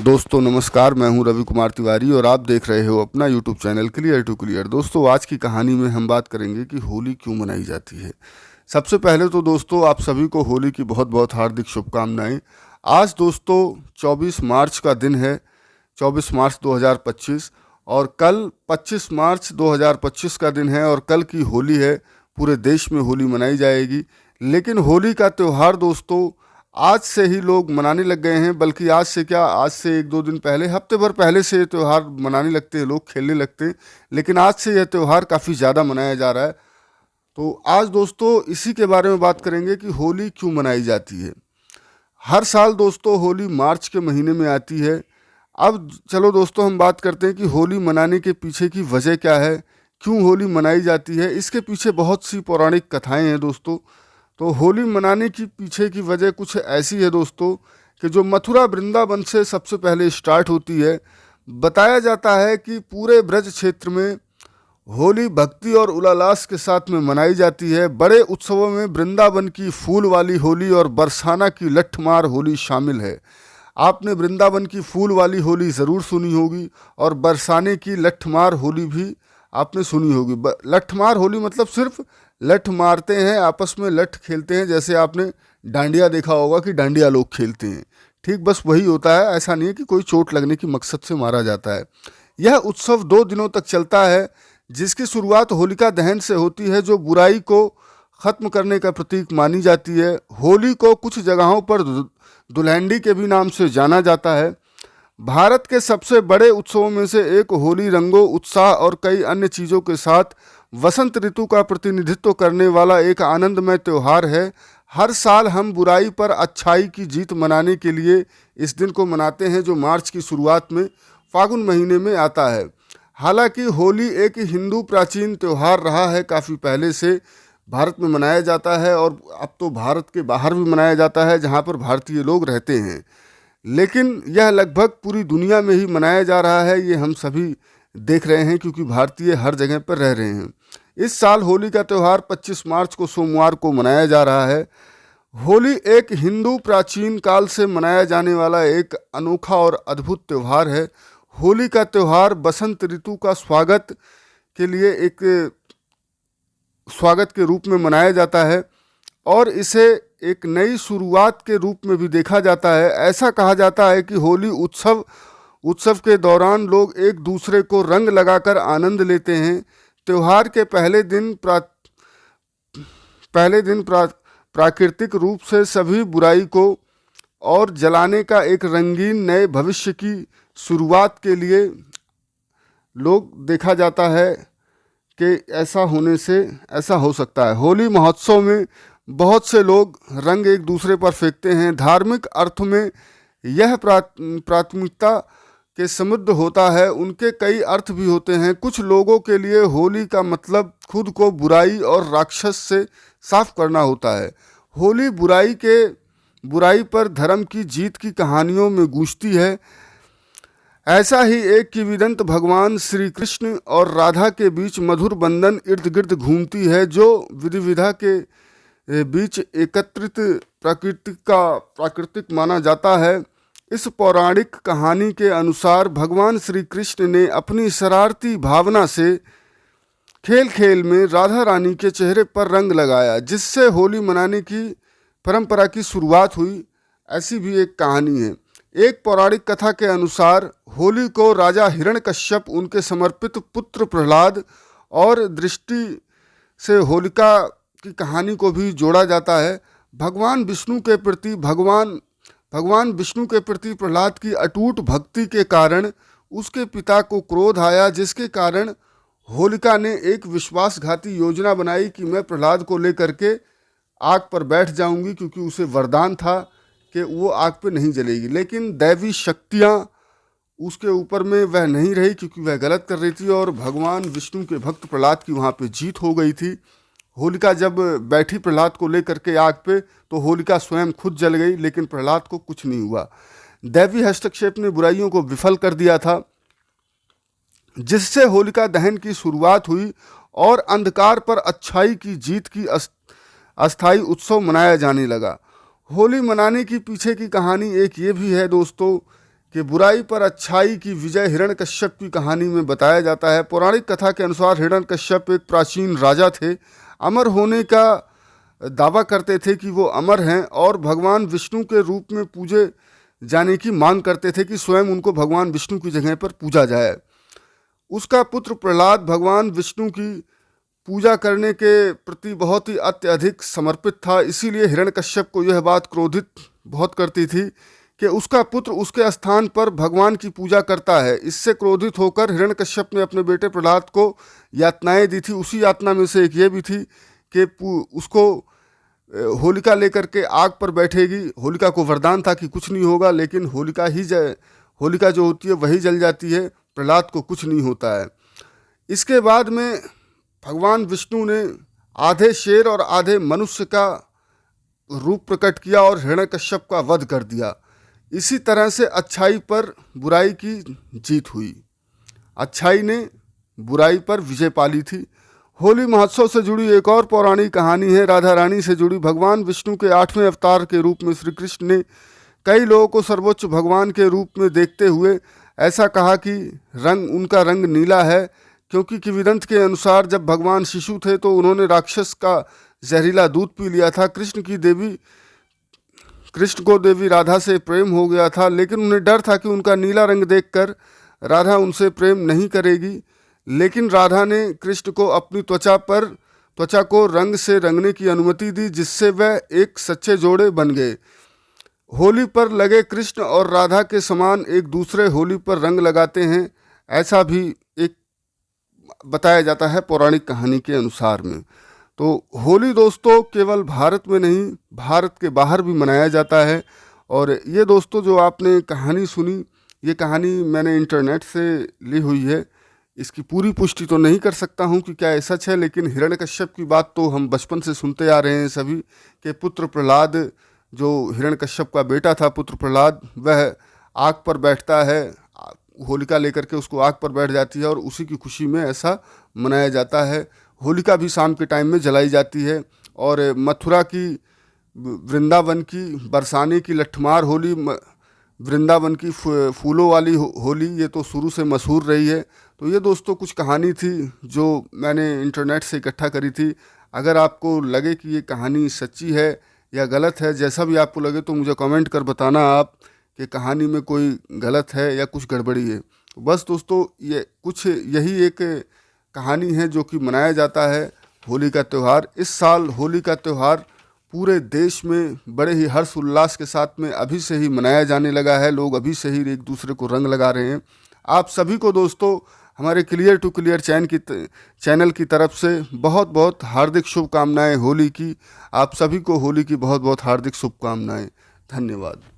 दोस्तों नमस्कार, मैं हूं रवि कुमार तिवारी और आप देख रहे हो अपना YouTube channel clear to clear. दोस्तों आज की कहानी में हम बात करेंगे कि होली क्यों मनाई जाती है। सबसे पहले तो दोस्तों आप सभी को होली की बहुत बहुत हार्दिक शुभकामनाएं। आज दोस्तों 24 मार्च का दिन है, 24 मार्च 2025 और कल 25 मार्च 2025 का दिन है और कल की होली है। पूरे देश में होली मनाई जाएगी, लेकिन होली का त्यौहार दोस्तों आज से ही लोग मनाने लग गए हैं। बल्कि आज से क्या, आज से एक दो दिन पहले, हफ्ते भर पहले से ये त्यौहार मनाने लगते हैं, लोग खेलने लगते हैं। लेकिन आज से यह त्यौहार काफ़ी ज़्यादा मनाया जा रहा है। तो आज दोस्तों इसी के बारे में बात करेंगे कि होली क्यों मनाई जाती है। हर साल दोस्तों होली मार्च के महीने में आती है। अब चलो दोस्तों हम बात करते हैं कि होली मनाने के पीछे की वजह क्या है, क्यों होली मनाई जाती है। इसके पीछे बहुत सी पौराणिक कथाएं हैं दोस्तों। तो होली मनाने की पीछे की वजह कुछ ऐसी है दोस्तों कि जो मथुरा वृंदावन से सबसे पहले स्टार्ट होती है। बताया जाता है कि पूरे ब्रज क्षेत्र में होली भक्ति और उल्लास के साथ में मनाई जाती है। बड़े उत्सवों में वृंदावन की फूल वाली होली और बरसाना की लठमार होली शामिल है। आपने वृंदावन की फूल वाली होली ज़रूर सुनी होगी और बरसाने की लठमार होली भी आपने सुनी होगी। लठमार होली मतलब सिर्फ लठ मारते हैं, आपस में लठ खेलते हैं। जैसे आपने डांडिया देखा होगा कि डांडिया लोग खेलते हैं, ठीक बस वही होता है। ऐसा नहीं है कि कोई चोट लगने की मकसद से मारा जाता है। यह उत्सव 2 दिनों तक चलता है, जिसकी शुरुआत होलिका दहन से होती है, जो बुराई को ख़त्म करने का प्रतीक मानी जाती है। होली को कुछ जगहों पर दुल्हंडी के भी नाम से जाना जाता है। भारत के सबसे बड़े उत्सवों में से एक होली रंगों, उत्साह और कई अन्य चीज़ों के साथ वसंत ऋतु का प्रतिनिधित्व करने वाला एक आनंदमय त्यौहार है। हर साल हम बुराई पर अच्छाई की जीत मनाने के लिए इस दिन को मनाते हैं, जो मार्च की शुरुआत में फागुन महीने में आता है। हालांकि होली एक हिंदू प्राचीन त्यौहार रहा है, काफ़ी पहले से भारत में मनाया जाता है और अब तो भारत के बाहर भी मनाया जाता है, जहाँ पर भारतीय लोग रहते हैं। लेकिन यह लगभग पूरी दुनिया में ही मनाया जा रहा है, ये हम सभी देख रहे हैं क्योंकि भारतीय हर जगह पर रह रहे हैं। इस साल होली का त्यौहार 25 मार्च को सोमवार को मनाया जा रहा है। होली एक हिंदू प्राचीन काल से मनाया जाने वाला एक अनोखा और अद्भुत त्यौहार है। होली का त्यौहार बसंत ऋतु का स्वागत के लिए एक स्वागत के रूप में मनाया जाता है और इसे एक नई शुरुआत के रूप में भी देखा जाता है। ऐसा कहा जाता है कि होली उत्सव के दौरान लोग एक दूसरे को रंग लगाकर आनंद लेते हैं। त्यौहार के पहले दिन प्राकृतिक रूप से सभी बुराई को और जलाने का एक रंगीन नए भविष्य की शुरुआत के लिए लोग देखा जाता है कि ऐसा होने से ऐसा हो सकता है। होली महोत्सव में बहुत से लोग रंग एक दूसरे पर फेंकते हैं। धार्मिक अर्थ में यह प्राथमिकता के समृद्ध होता है। उनके कई अर्थ भी होते हैं। कुछ लोगों के लिए होली का मतलब खुद को बुराई और राक्षस से साफ करना होता है। होली बुराई पर धर्म की जीत की कहानियों में गूंजती है। ऐसा ही एक किंवदंती भगवान श्री कृष्ण और राधा के बीच मधुर बंधन इर्द गिर्द घूमती है, जो विधि विधा के बीच एकत्रित प्राकृतिक माना जाता है। इस पौराणिक कहानी के अनुसार भगवान श्री कृष्ण ने अपनी शरारती भावना से खेल खेल में राधा रानी के चेहरे पर रंग लगाया, जिससे होली मनाने की परंपरा की शुरुआत हुई। ऐसी भी एक कहानी है। एक पौराणिक कथा के अनुसार होली को राजा हिरण्यकश्यप, उनके समर्पित पुत्र प्रहलाद और दृष्टि से होलिका की कहानी को भी जोड़ा जाता है। भगवान विष्णु के प्रति प्रहलाद की अटूट भक्ति के कारण उसके पिता को क्रोध आया, जिसके कारण होलिका ने एक विश्वासघाती योजना बनाई कि मैं प्रहलाद को लेकर के आग पर बैठ जाऊंगी, क्योंकि उसे वरदान था कि वो आग पे नहीं जलेगी। लेकिन दैवी शक्तियाँ उसके ऊपर में वह नहीं रही, क्योंकि वह गलत कर रही थी और भगवान विष्णु के भक्त प्रहलाद की वहाँ पे जीत हो गई थी। होलिका जब बैठी प्रहलाद को लेकर के आग पे, तो होलिका स्वयं खुद जल गई, लेकिन प्रहलाद को कुछ नहीं हुआ। दैवी हस्तक्षेप ने बुराइयों को विफल कर दिया था, जिससे होलिका दहन की शुरुआत हुई और अंधकार पर अच्छाई की जीत की अस्थायी उत्सव मनाया जाने लगा। होली मनाने की पीछे की कहानी एक ये भी है दोस्तों कि बुराई पर अच्छाई की विजय हिरण्यकश्यप की कहानी में बताया जाता है। पौराणिक कथा के अनुसार हिरण्यकश्यप एक प्राचीन राजा थे। अमर होने का दावा करते थे कि वो अमर हैं और भगवान विष्णु के रूप में पूजे जाने की मांग करते थे कि स्वयं उनको भगवान विष्णु की जगह पर पूजा जाए। उसका पुत्र प्रहलाद भगवान विष्णु की पूजा करने के प्रति बहुत ही अत्यधिक समर्पित था। इसीलिए हिरण्यकश्यप को यह बात क्रोधित बहुत करती थी कि उसका पुत्र उसके स्थान पर भगवान की पूजा करता है। इससे क्रोधित होकर हिरण्यकश्यप ने अपने बेटे प्रहलाद को यातनाएं दी थी। उसी यातना में से एक ये भी थी कि उसको होलिका लेकर के आग पर बैठेगी। होलिका को वरदान था कि कुछ नहीं होगा, लेकिन होलिका जो होती है वही जल जाती है, प्रहलाद को कुछ नहीं होता है। इसके बाद में भगवान विष्णु ने आधे शेर और आधे मनुष्य का रूप प्रकट किया और हिरण्यकश्यप का वध कर दिया। इसी तरह से अच्छाई पर बुराई की जीत हुई। अच्छाई ने बुराई पर विजय पाली थी। होली महोत्सव से जुड़ी एक और पौराणिक कहानी है। राधा रानी से जुड़ी। भगवान विष्णु के 8वें अवतार के रूप में श्री कृष्ण ने कई लोगों को सर्वोच्च भगवान के रूप में देखते हुए ऐसा कहा कि उनका रंग नीला है, क्योंकि किंवदंत के अनुसार जब भगवान शिशु थे तो उन्होंने राक्षस का जहरीला दूध पी लिया था। कृष्ण को देवी राधा से प्रेम हो गया था, लेकिन उन्हें डर था कि उनका नीला रंग देखकर राधा उनसे प्रेम नहीं करेगी। लेकिन राधा ने कृष्ण को अपनी त्वचा को रंग से रंगने की अनुमति दी, जिससे वह एक सच्चे जोड़े बन गए। होली पर लगे कृष्ण और राधा के समान एक दूसरे होली पर रंग लगाते हैं, ऐसा भी एक बताया जाता है पौराणिक कहानी के अनुसार में। तो होली दोस्तों केवल भारत में नहीं, भारत के बाहर भी मनाया जाता है। और ये दोस्तों जो आपने कहानी सुनी, ये कहानी मैंने इंटरनेट से ली हुई है। इसकी पूरी पुष्टि तो नहीं कर सकता हूँ कि क्या ये सच है, लेकिन हिरण्यकश्यप की बात तो हम बचपन से सुनते आ रहे हैं सभी के पुत्र प्रहलाद, जो हिरण्यकश्यप का बेटा था पुत्र प्रहलाद, वह आग पर बैठता है। होलिका लेकर के उसको आग पर बैठ जाती है और उसी की खुशी में ऐसा मनाया जाता है। होलिका भी शाम के टाइम में जलाई जाती है। और मथुरा की, वृंदावन की बरसाने की लठमार होली, वृंदावन की फूलों वाली होली, ये तो शुरू से मशहूर रही है। तो ये दोस्तों कुछ कहानी थी जो मैंने इंटरनेट से इकट्ठा करी थी। अगर आपको लगे कि ये कहानी सच्ची है या गलत है, जैसा भी आपको लगे, तो मुझे कमेंट कर बताना आप कि कहानी में कोई गलत है या कुछ गड़बड़ी है। बस दोस्तों यही एक कहानी है जो कि मनाया जाता है होली का त्यौहार। इस साल होली का त्यौहार पूरे देश में बड़े ही हर्ष उल्लास के साथ में अभी से ही मनाया जाने लगा है। लोग अभी से ही एक दूसरे को रंग लगा रहे हैं। आप सभी को दोस्तों हमारे क्लियर टू क्लियर चैनल की तरफ से बहुत बहुत हार्दिक शुभकामनाएं होली की। आप सभी को होली की बहुत बहुत हार्दिक शुभकामनाएं। धन्यवाद।